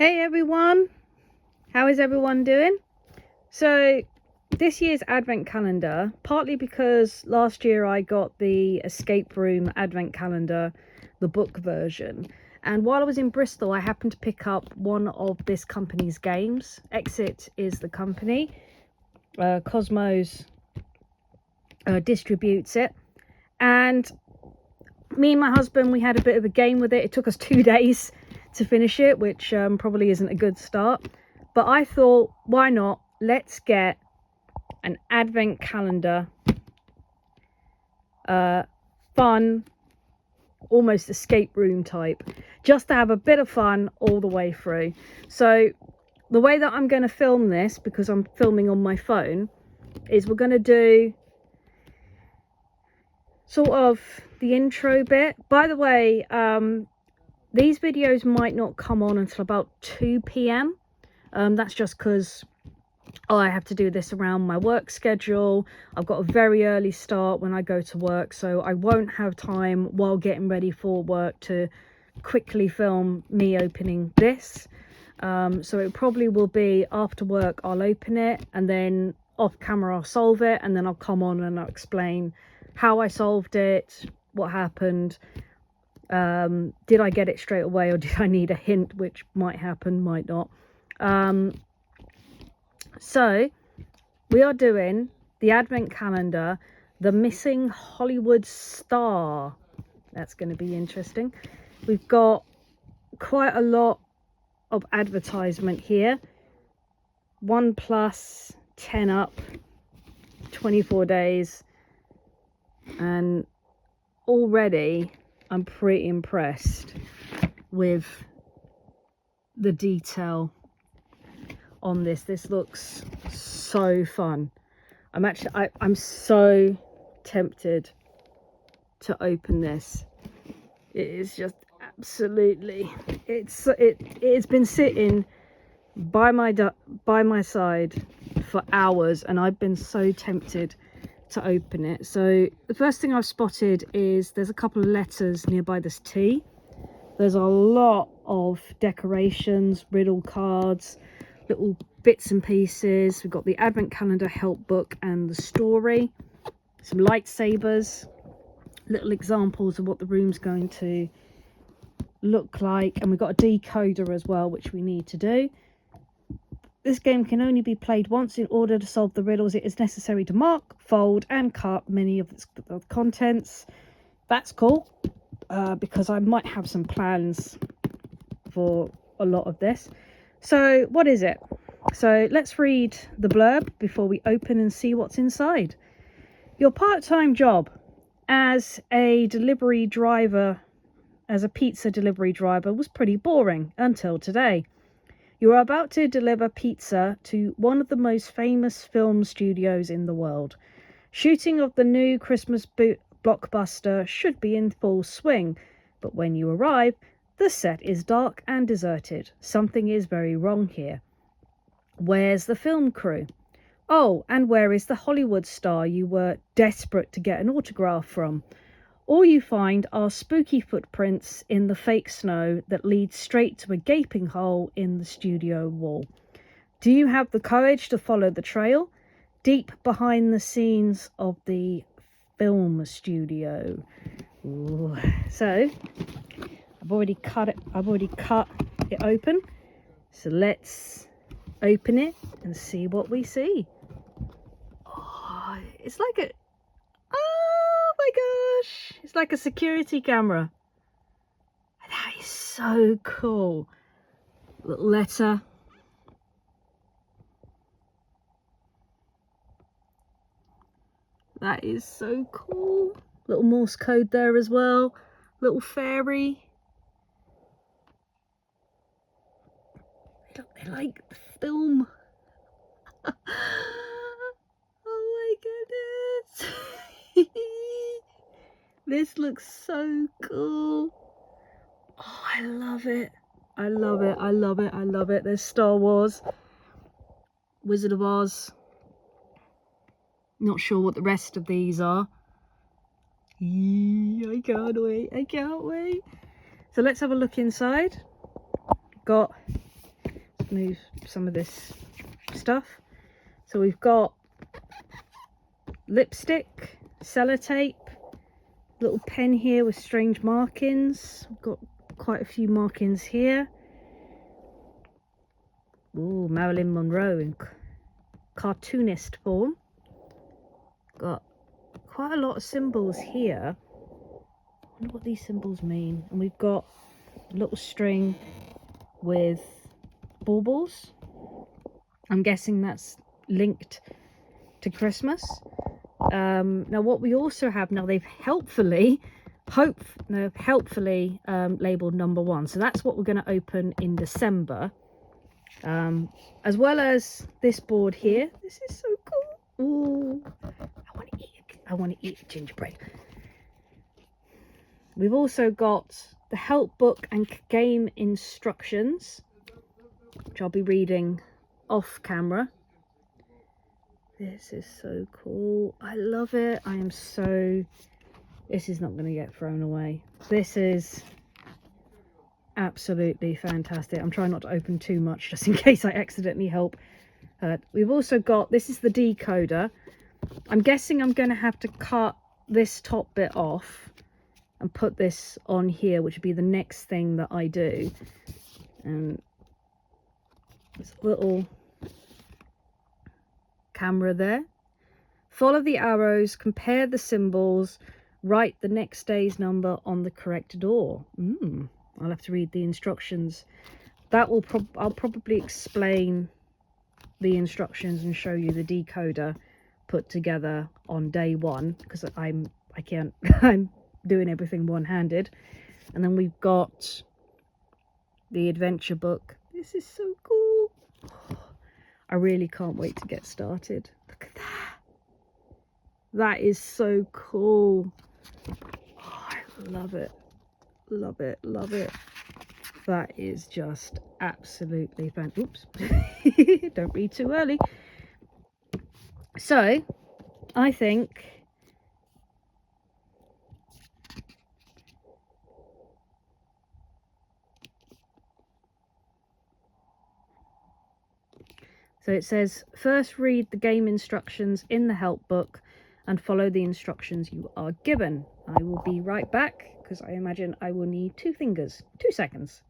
Hey everyone, how is everyone doing? So this year's advent calendar, partly because last year I got the escape room advent calendar, the book version, and while I was in Bristol I happened to pick up one of this company's games. Exit is the company. Cosmos distributes it, and me and my husband, we had a bit of a game with it. It took us 2 days to finish it, which probably isn't a good start, but I thought, why not, let's get an advent calendar, fun, almost escape room type, just to have a bit of fun all the way through. So the way that I'm going to film this, because I'm filming on my phone, is we're going to do sort of the intro bit. By the way, these videos might not come on until about 2 p.m. That's just because I have to do this around my work schedule. I've got a very early start when I go to work, so I won't have time while getting ready for work to quickly film me opening this. So it probably will be after work I'll open it, and then off camera I'll solve it, and then I'll come on and I'll explain how I solved it, what happened. Did I get it straight away, or did I need a hint, which might happen, might not. So we are doing the advent calendar, The Missing Hollywood Star. That's going to be interesting. We've got quite a lot of advertisement here. 1+, 10 up, 24 days, and already I'm pretty impressed with the detail on this. This looks so fun. I'm so tempted to open this. It is just absolutely, it's been sitting by my side for hours, and I've been so tempted to open it. So the first thing I've spotted is there's a couple of letters nearby this T. There's a lot of decorations, riddle cards, little bits and pieces. We've got the advent calendar help book and the story, some lightsabers, little examples of what the room's going to look like, and we've got a decoder as well, which we need to do. This game can only be played once. In order to solve the riddles, it is necessary to mark, fold and cut many of the contents. That's cool, because I might have some plans for a lot of this. So what is it? So let's read the blurb before we open and see what's inside. Your part-time job as a delivery driver, as a pizza delivery driver, was pretty boring until today. You are about to deliver pizza to one of the most famous film studios in the world. Shooting of the new Christmas blockbuster should be in full swing, but when you arrive, the set is dark and deserted. Something is very wrong here. Where's the film crew? Oh, and where is the Hollywood star you were desperate to get an autograph from? All you find are spooky footprints in the fake snow that lead straight to a gaping hole in the studio wall. Do you have the courage to follow the trail deep behind the scenes of the film studio? Ooh. So I've already cut it open. So let's open it and see what we see. Oh, it's like a, oh my gosh, it's like a security camera. That is so cool. Little letter. That is so cool. Little Morse code there as well. Little fairy. Look, they like the film. Oh my goodness. This looks so cool. Oh, I love it. I love it. I love it. I love it. There's Star Wars, Wizard of Oz. Not sure what the rest of these are. I can't wait. I can't wait. So let's have a look inside. Got move some of this stuff. So we've got lipstick, sellotape, little pen here with strange markings. We've got quite a few markings here. Ooh, Marilyn Monroe in cartoonist form. Got quite a lot of symbols here. I wonder what these symbols mean. And we've got a little string with baubles. I'm guessing that's linked to Christmas. Now what we also have now, they've helpfully labeled number 1, so that's what we're going to open in December, as well as this board here. This is so cool. Ooh, I want to eat gingerbread. We've also got the help book and game instructions, which I'll be reading off camera. This is so cool. I love it. This is not going to get thrown away. This is absolutely fantastic. I'm trying not to open too much just in case I accidentally help. We've also got, this is the decoder. I'm guessing I'm going to have to cut this top bit off and put this on here, which would be the next thing that I do. And this little camera there. Follow the arrows, compare the symbols, write the next day's number on the correct door. I'll have to read the instructions. That will I'll probably explain the instructions and show you the decoder put together on day 1, because I can't I'm doing everything one-handed. And then we've got the adventure book. This is so cool. I really can't wait to get started. Look at that. That is so cool. Oh, I love it. Love it. Love it. That is just absolutely fantastic. Oops. Don't read too early. So, I think so it says, first read the game instructions in the help book and follow the instructions you are given. I will be right back, because I imagine I will need 2 fingers. 2 seconds.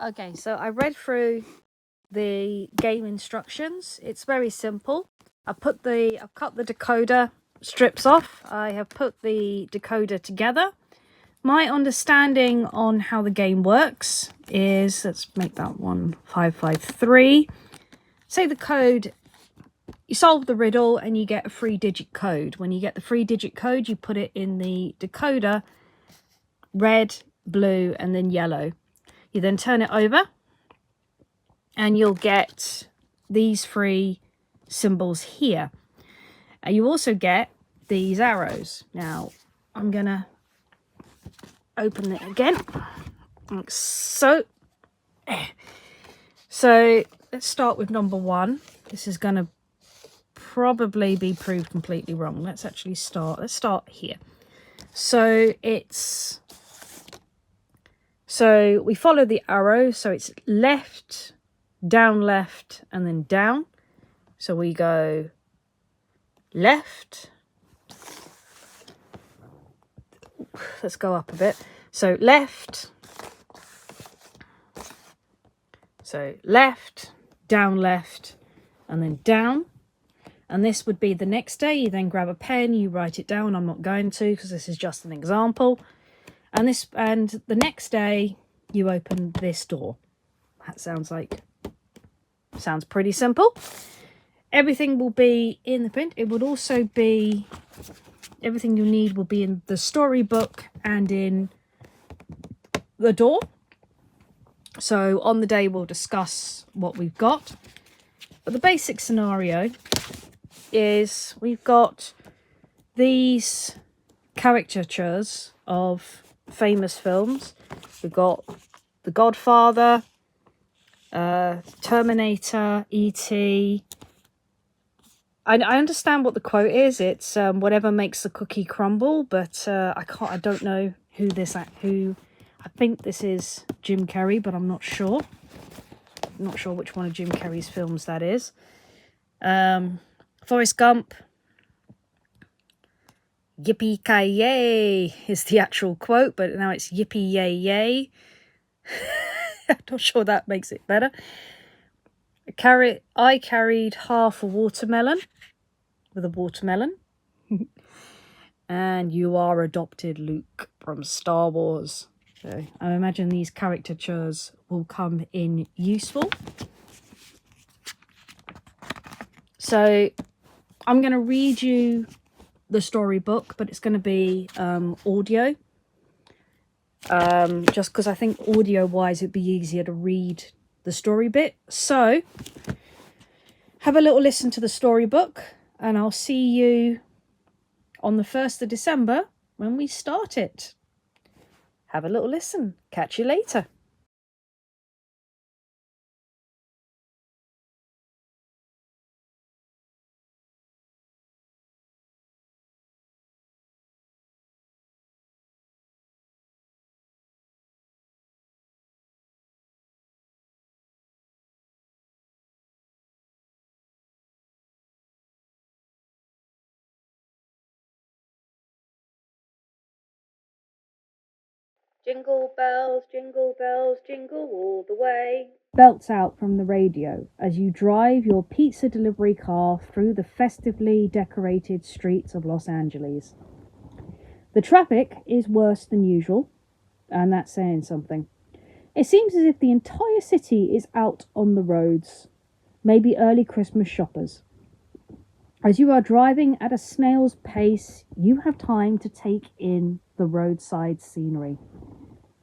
Okay, so I read through the game instructions. It's very simple. I've cut the decoder strips off, I have put the decoder together. My understanding on how the game works is, let's make that 1553. Say the code, you solve the riddle and you get a 3-digit code. When you get the 3-digit code, you put it in the decoder, red, blue, and then yellow. You then turn it over and you'll get these 3 symbols here. And you also get these arrows. Now, I'm going to open it again. Like so. So, let's start with number 1. This is going to probably be proved completely wrong. Let's start here. So we follow the arrow, so it's left, and then down. So we go left. Let's go up a bit. So left, down, left, and then down. And this would be the next day. You then grab a pen, you write it down. I'm not going to, because this is just an example. And the next day you open this door. That sounds pretty simple. Everything will be in the print. It would also be, everything you need will be in the storybook and in the door. So on the day we'll discuss what we've got. But the basic scenario is we've got these caricatures of famous films. We've got The Godfather, Terminator, E.T. I understand what the quote is. It's whatever makes the cookie crumble, but I don't know who. I think this is Jim Carrey, but I'm not sure. I'm not sure which one of Jim Carrey's films that is. Forrest Gump. Yippee-ki-yay is the actual quote, but now it's yippee-yay-yay. I'm not sure that makes it better. I carried half a watermelon with a watermelon. And you are adopted Luke from Star Wars. So I imagine these caricatures will come in useful. So I'm going to read you the storybook, but it's going to be audio. Just because I think audio-wise it'd be easier to read the story bit. So have a little listen to the storybook, and I'll see you on the 1st of December when we start it. Have a little listen. Catch you later. Jingle bells, jingle all the way. Belts out from the radio as you drive your pizza delivery car through the festively decorated streets of Los Angeles. The traffic is worse than usual, and that's saying something. It seems as if the entire city is out on the roads, maybe early Christmas shoppers. As you are driving at a snail's pace, you have time to take in the roadside scenery.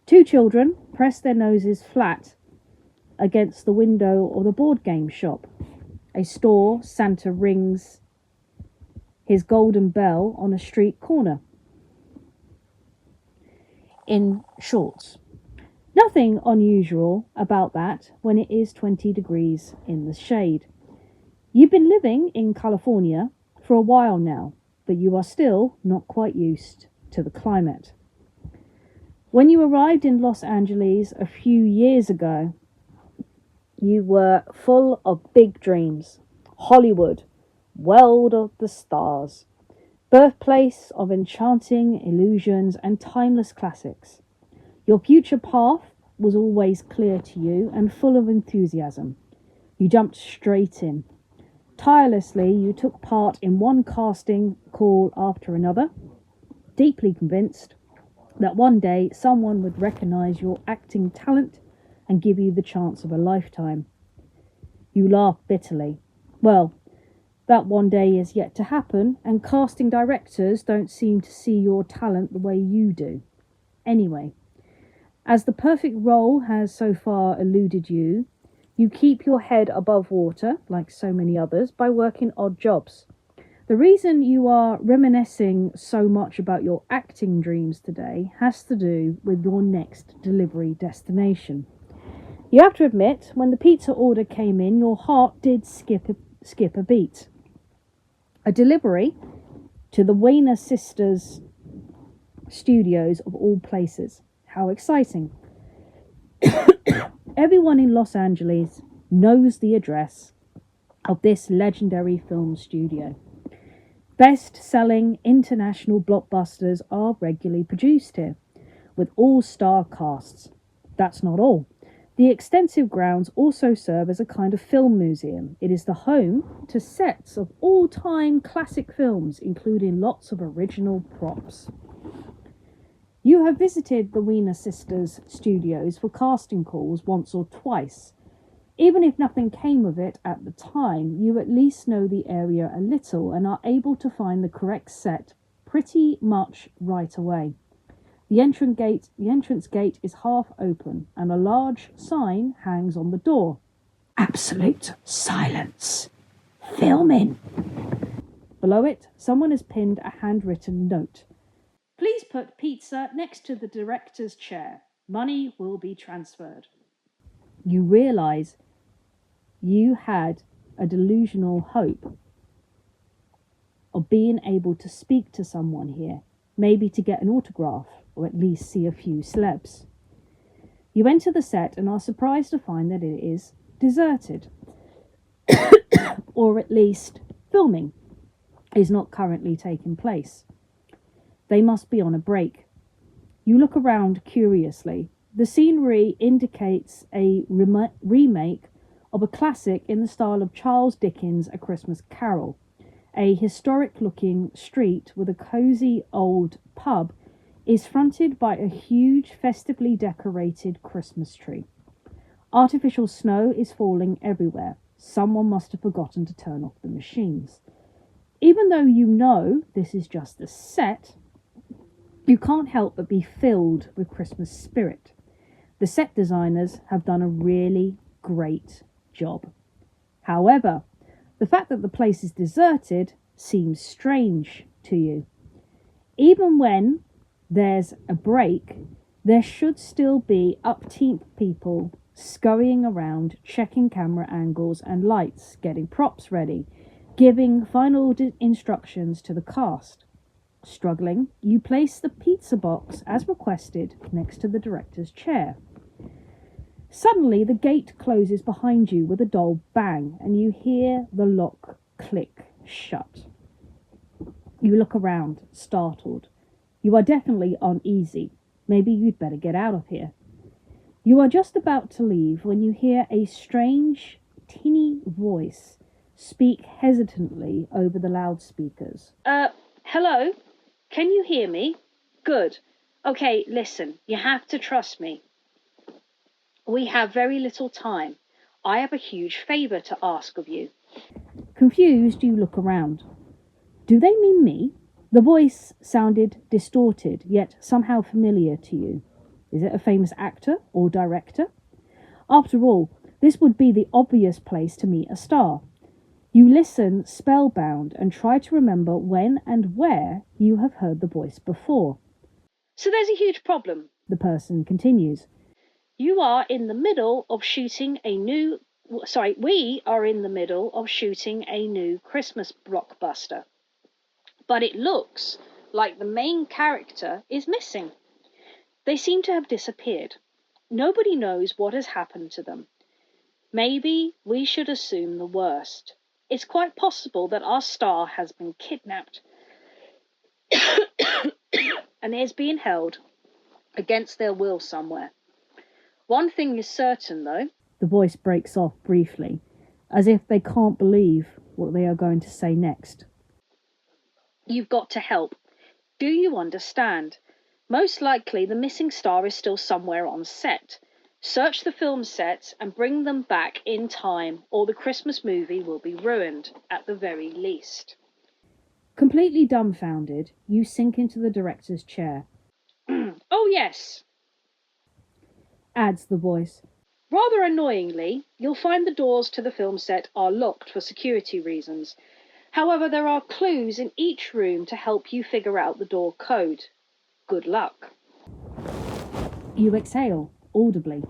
2 children press their noses flat against the window of the board game shop. A store Santa rings his golden bell on a street corner. In shorts. Nothing unusual about that when it is 20 degrees in the shade. You've been living in California for a while now, but you are still not quite used to the climate. When you arrived in Los Angeles a few years ago, you were full of big dreams. Hollywood, world of the stars, birthplace of enchanting illusions and timeless classics. Your future path was always clear to you and full of enthusiasm. You jumped straight in. Tirelessly, you took part in one casting call after another, deeply convinced that one day someone would recognise your acting talent and give you the chance of a lifetime. You laugh bitterly. Well, that one day is yet to happen, and casting directors don't seem to see your talent the way you do. Anyway, as the perfect role has so far eluded you, you keep your head above water, like so many others, by working odd jobs. The reason you are reminiscing so much about your acting dreams today has to do with your next delivery destination. You have to admit, when the pizza order came in, your heart did skip a beat. A delivery to the Weiner Sisters studios of all places. How exciting. Everyone in Los Angeles knows the address of this legendary film studio. Best-selling international blockbusters are regularly produced here, with all-star casts. That's not all. The extensive grounds also serve as a kind of film museum. It is the home to sets of all-time classic films, including lots of original props. You have visited the Weiner Sisters studios for casting calls once or twice. Even if nothing came of it at the time, you at least know the area a little and are able to find the correct set pretty much right away. The entrance gate is half open and a large sign hangs on the door. Absolute silence. Filming. Below it, someone has pinned a handwritten note. Please put pizza next to the director's chair. Money will be transferred. You realise you had a delusional hope of being able to speak to someone here, maybe to get an autograph, or at least see a few celebs. You enter the set and are surprised to find that it is deserted, or at least filming is not currently taking place. They must be on a break. You look around curiously. The scenery indicates a remake of a classic in the style of Charles Dickens' A Christmas Carol. A historic-looking street with a cosy old pub is fronted by a huge, festively decorated Christmas tree. Artificial snow is falling everywhere. Someone must have forgotten to turn off the machines. Even though you know this is just a set, you can't help but be filled with Christmas spirit. The set designers have done a really great job. However, the fact that the place is deserted seems strange to you. Even when there's a break, there should still be upbeat people scurrying around, checking camera angles and lights, getting props ready, giving final instructions to the cast. Struggling, you place the pizza box as requested next to the director's chair. Suddenly, the gate closes behind you with a dull bang, and you hear the lock click shut. You look around, startled. You are definitely uneasy. Maybe you'd better get out of here. You are just about to leave when you hear a strange, tinny voice speak hesitantly over the loudspeakers. Hello? Can you hear me? Good. Okay, listen, you have to trust me. We have very little time. I have a huge favour to ask of you. Confused, you look around. Do they mean me? The voice sounded distorted, yet somehow familiar to you. Is it a famous actor or director? After all, this would be the obvious place to meet a star. You listen spellbound and try to remember when and where you have heard the voice before. So there's a huge problem, the person continues. We are in the middle of shooting a new Christmas blockbuster. But it looks like the main character is missing. They seem to have disappeared. Nobody knows what has happened to them. Maybe we should assume the worst. It's quite possible that our star has been kidnapped and is being held against their will somewhere. One thing is certain, though. The voice breaks off briefly, as if they can't believe what they are going to say next. You've got to help. Do you understand? Most likely the missing star is still somewhere on set. Search the film sets and bring them back in time, or the Christmas movie will be ruined, at the very least. Completely dumbfounded, you sink into the director's chair. Oh yes, Adds the voice. rather annoyingly, you'll find the doors to the film set are locked for security reasons. However, there are clues in each room to help you figure out the door code. Good luck. You exhale, audibly.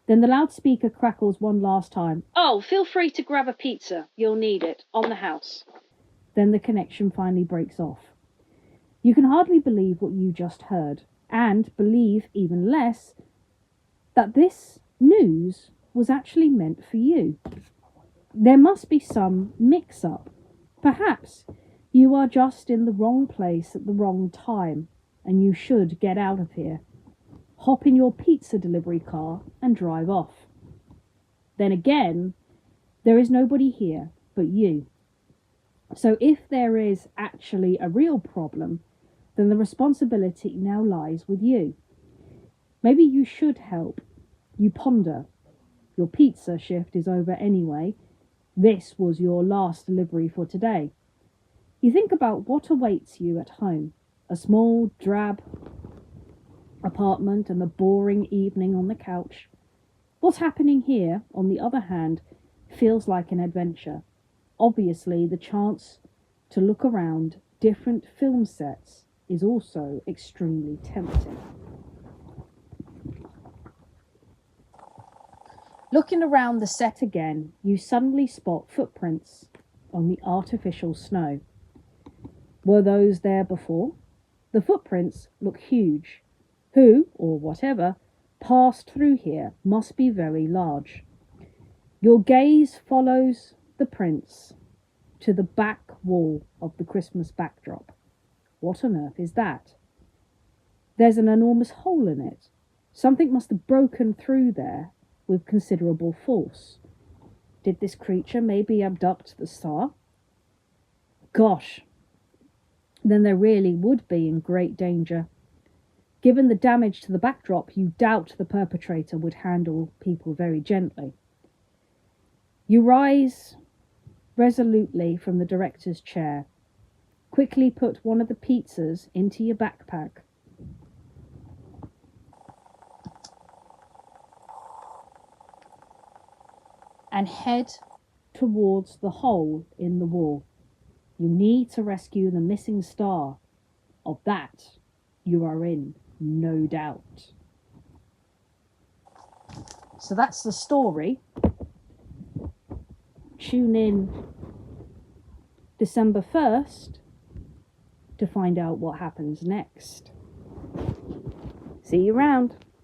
Then the loudspeaker crackles one last time. Oh, feel free to grab a pizza. You'll need it. On the house. Then the connection finally breaks off. You can hardly believe what you just heard, and believe even less that this news was actually meant for you. There must be some mix-up. Perhaps you are just in the wrong place at the wrong time, and you should get out of here. Hop in your pizza delivery car and drive off. Then again, there is nobody here but you. So if there is actually a real problem, then the responsibility now lies with you. Maybe you should help. You ponder. Your pizza shift is over anyway. This was your last delivery for today. You think about what awaits you at home. A small, drab apartment and a boring evening on the couch. What's happening here, on the other hand, feels like an adventure. Obviously, the chance to look around different film sets is also extremely tempting. Looking around the set again, you suddenly spot footprints on the artificial snow. Were those there before? The footprints look huge. Who, or whatever, passed through here must be very large. Your gaze follows the prints to the back wall of the Christmas backdrop. What on earth is that? There's an enormous hole in it. Something must have broken through there with considerable force. Did this creature maybe abduct the star? Gosh, then there really would be in great danger. Given the damage to the backdrop, you doubt the perpetrator would handle people very gently. You rise resolutely from the director's chair. Quickly put one of the pizzas into your backpack. And head towards the hole in the wall. You need to rescue the missing star. Of that, you are in no doubt. So that's the story. Tune in December 1st to find out what happens next. See you around.